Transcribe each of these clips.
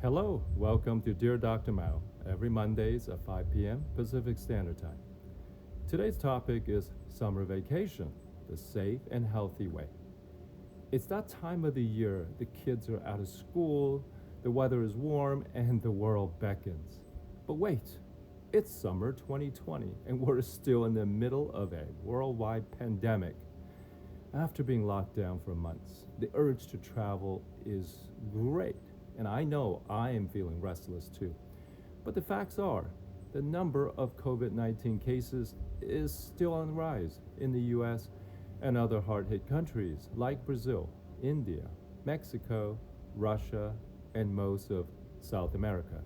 Hello, welcome to Dear Dr. Mao, every Mondays at 5 p.m. Pacific Standard Time. Today's topic is summer vacation, the safe and healthy way. It's that time of the year the kids are out of school, the weather is warm, and the world beckons. But wait, it's summer 2020, and we're still in the middle of a worldwide pandemic. After being locked down for months, the urge to travel is great, and I know I am feeling restless too. But the facts are, the number of COVID 19 cases is still on the rise in the US and other hard hit countries like Brazil, India, Mexico, Russia, and most of South America.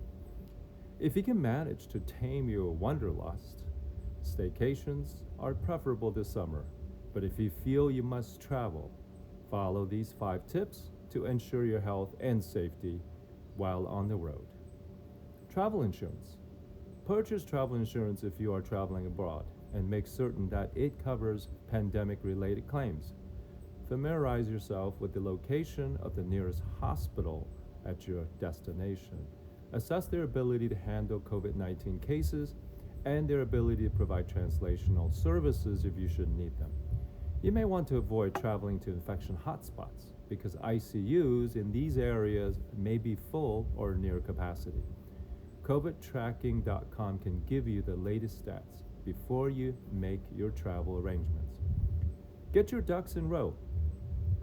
If you can manage to tame your wanderlust, staycations are preferable this summer. But if you feel you must travel, follow these 5 tips to ensure your health and safety while on the road. Travel insurance. Purchase travel insurance if you are traveling abroad and make certain that it covers pandemic related claims. Familiarize yourself with the location of the nearest hospital at your destination. Assess their ability to handle COVID 19 cases and their ability to provide translational services if you should need them. You may want to avoid traveling to infection hotspots because ICUs in these areas may be full or near capacity. COVIDtracking.com can give you the latest stats before you make your travel arrangements. Get your ducks in row.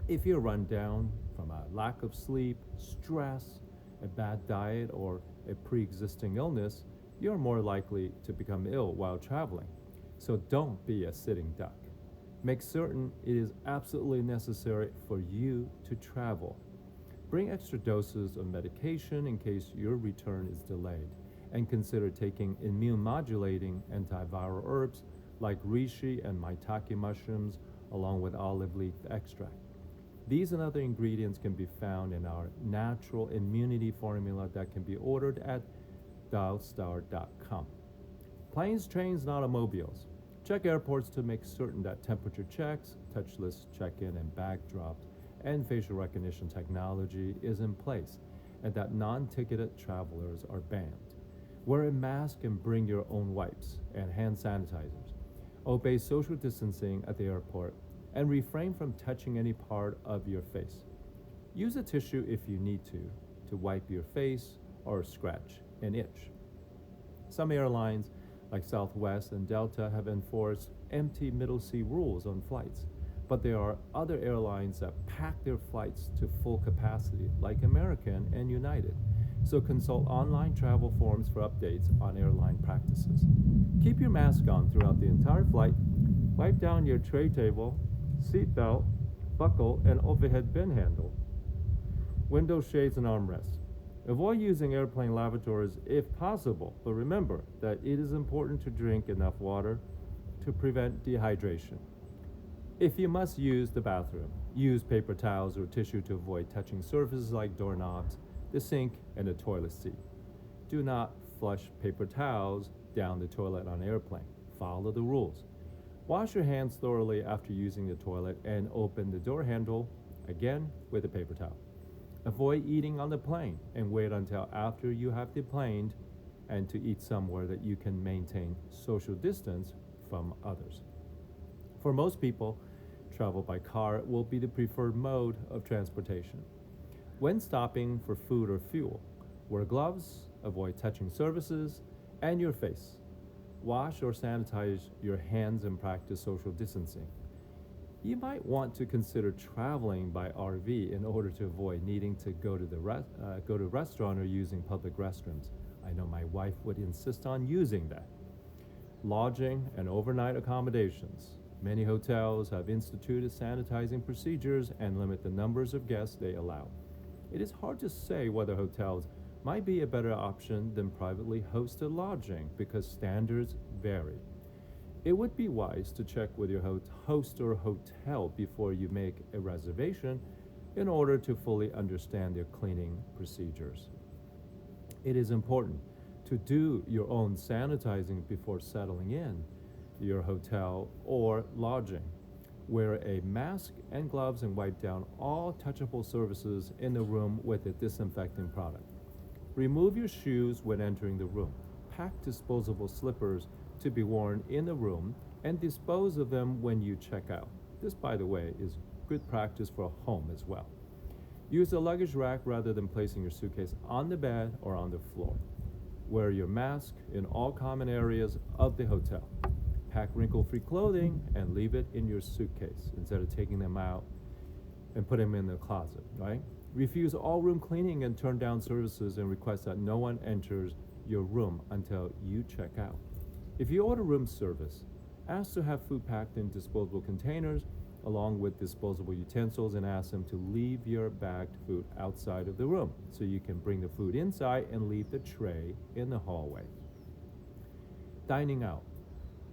If you're run down from a lack of sleep, stress, a bad diet, or a pre existing illness, you're more likely to become ill while traveling. So don't be a sitting duck. Make certain it is absolutely necessary for you to travel. Bring extra doses of medication in case your return is delayed, and consider taking immune modulating antiviral herbs like reishi and maitake mushrooms along with olive leaf extract. These and other ingredients can be found in our natural immunity formula that can be ordered at dialstar.com. Planes, trains, and automobiles. Check airports to make certain that temperature checks, touchless check-in and bag drops, and facial recognition technology is in place, and that non-ticketed travelers are banned. Wear a mask and bring your own wipes and hand sanitizers. Obey social distancing at the airport and refrain from touching any part of your face. Use a tissue if you need to wipe your face or scratch an itch. Some airlines like Southwest and Delta have enforced empty middle seat rules on flights, but there are other airlines that pack their flights to full capacity, like American and United. So consult online travel forums for updates on airline practices. Keep your mask on throughout the entire flight. Wipe down your tray table, seat belt, buckle, and overhead bin handle. Window shades and armrests. Avoid using airplane lavatories if possible, but remember that it is important to drink enough water to prevent dehydration. If you must use the bathroom, use paper towels or tissue to avoid touching surfaces like doorknobs, the sink, and the toilet seat. Do not flush paper towels down the toilet on an airplane. Follow the rules. Wash your hands thoroughly after using the toilet and open the door handle again with a paper towel. Avoid eating on the plane and wait until after you have deplaned and to eat somewhere that you can maintain social distance from others. For most people, travel by car will be the preferred mode of transportation. When stopping for food or fuel, wear gloves, avoid touching surfaces, and your face. Wash or sanitize your hands and practice social distancing. You might want to consider traveling by RV in order to avoid needing to go to a restaurant or using public restrooms. I know my wife would insist on using that. Lodging and overnight accommodations. Many hotels have instituted sanitizing procedures and limit the numbers of guests they allow. It is hard to say whether hotels might be a better option than privately hosted lodging because standards vary. It would be wise to check with your host or hotel before you make a reservation in order to fully understand their cleaning procedures. It is important to do your own sanitizing before settling in your hotel or lodging. Wear a mask and gloves and wipe down all touchable surfaces in the room with a disinfecting product. Remove your shoes when entering the room. Pack disposable slippers to be worn in the room and dispose of them when you check out. This, by the way, is good practice for a home as well. Use a luggage rack rather than placing your suitcase on the bed or on the floor. Wear your mask in all common areas of the hotel. Pack wrinkle-free clothing and leave it in your suitcase instead of taking them out and put them in the closet, right? Refuse all room cleaning and turn down services and request that no one enters your room until you check out. If you order room service, ask to have food packed in disposable containers along with disposable utensils and ask them to leave your bagged food outside of the room so you can bring the food inside and leave the tray in the hallway. Dining out,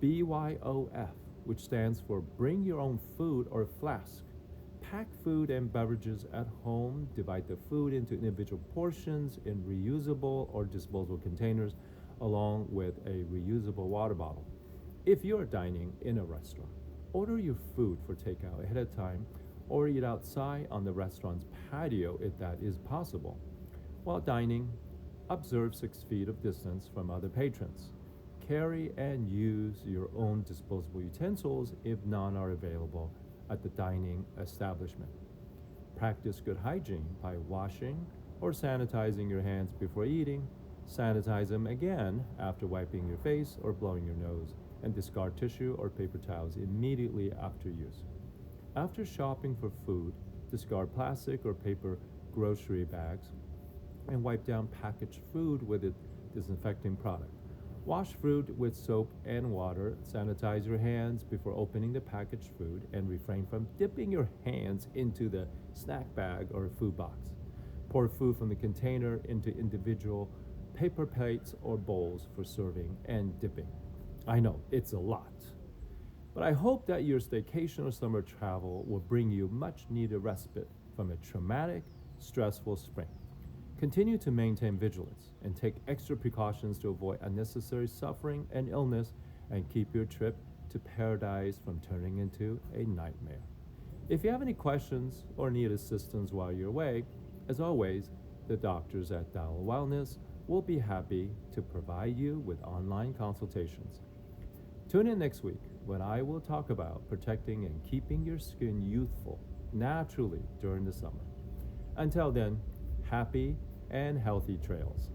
BYOF, which stands for Bring Your Own Food or Flask. Pack food and beverages at home. Divide the food into individual portions in reusable or disposable containers along with a reusable water bottle. If you're dining in a restaurant, order your food for takeout ahead of time or eat outside on the restaurant's patio if that is possible. While dining, observe 6 feet of distance from other patrons. Carry and use your own disposable utensils if none are available at the dining establishment. Practice good hygiene by washing or sanitizing your hands before eating. Sanitize them again after wiping your face or blowing your nose, and discard tissue or paper towels immediately after use. After shopping for food, discard plastic or paper grocery bags and wipe down packaged food with a disinfecting product. Wash fruit with soap and water. Sanitize your hands before opening the packaged food and refrain from dipping your hands into the snack bag or food box. Pour food from the container into individual paper plates or bowls for serving and dipping. I know, it's a lot. But I hope that your staycation or summer travel will bring you much needed respite from a traumatic, stressful spring. Continue to maintain vigilance and take extra precautions to avoid unnecessary suffering and illness and keep your trip to paradise from turning into a nightmare. If you have any questions or need assistance while you're away, as always, the doctors at Dial Wellness will be happy to provide you with online consultations. Tune in next week when I will talk about protecting and keeping your skin youthful naturally during the summer. Until then, happy and healthy trails.